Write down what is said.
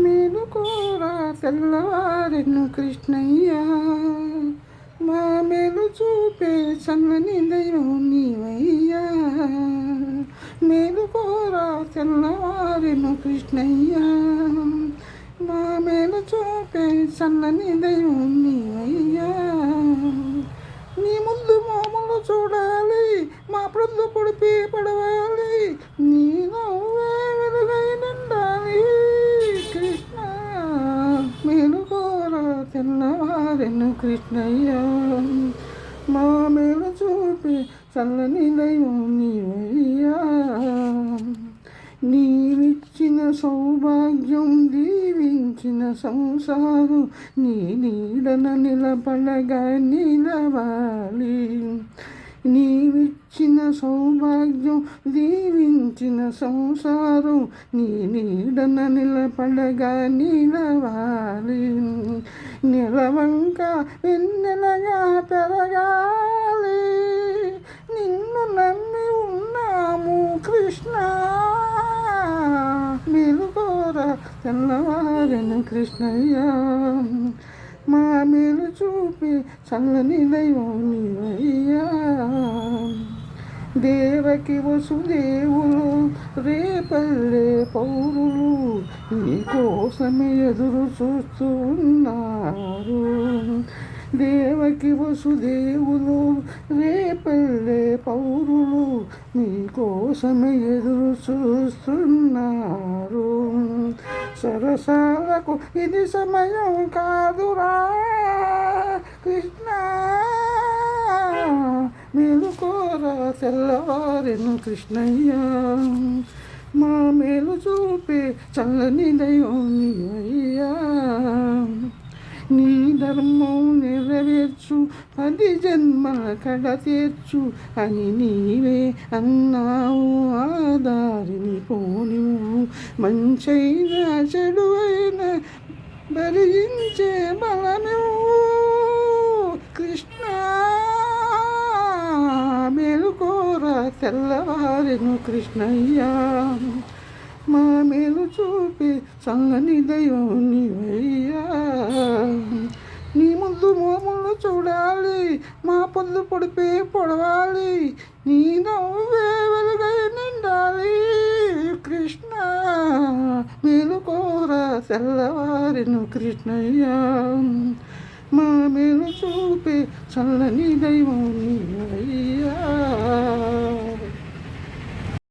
మేలుకోరా తెల్లవారెను కృష్ణయ్య, మా మేలు చూపే చల్లని దైవం నీవయ్యా. మేలుకోరా తెల్లవారెను కృష్ణయ్య, మా మేలు చూపే చల్లని దైవం నీవయ్యా. నీ ముందు మోములు చూడాలి, మా ప్రొద్దు పొడిపి పడవాలి, నీ నవ్వే వెలుగై నిండాలి కృష్ణ. మేలుకోరా తెల్లవారెను కృష్ణయ్య, మా మేలు చూపి చల్లని దైవం నీవయ్యా. నీవిచ్చిన సౌభాగ్యం దీవించిన సంసారం నీ నీడన నిలబడగా నిలవాలి. నీవిచ్చిన సౌభాగ్యం దీవించిన సంసారం నీ నీడన నిలబడగా నిలవాలి. నిలవంక వెన్నెలగా పెరగాలి, నిన్ను నమ్మి ఉన్నాము కృష్ణ. మేలుకోరా తెల్లవారెను కృష్ణయ్య, మా మేలు చూపి చల్లని దైవం నీవయ్యా. దేవకి వసుదేవులు రేపల్లె పౌరులు నీ కోసమే ఎదురు చూస్తూ ఉన్నారు. దేవకి వసుదేవులు రేపల్లె పౌరులు నీ కోసమే ఎదురు చూస్తున్నారు. సరసాలకు ఇది సమయం కాదురా కృష్ణ. మేలుకోరా తెల్లవారెను కృష్ణయ్య, మా మేలు చూపే చల్లని దైవం నీవయ్యా. నీ ధర్మం నెరవేర్చు 10 జన్మల కడ తీర్చు అని నీవే అన్నావు. ఆ దారిని పోనివు, మంచైనా చెడు అయినా భరించే బలమివు కృష్ణ. మేలుకోరా తెల్లవారెను కృష్ణయ్యా, మా మేలు చూపి చల్లని దైవం నీవయ్యా. నీ ముందు మోములు చూడాలి, మా పొద్దు పొడిపే పొడవాలి, నీ నవ్వే వెలుగై నిండాలి కృష్ణ. మేలుకోరా తెల్లవారెను కృష్ణయ్యా, మా మేలు చూపే చల్లని దైవం నీవయ్యా.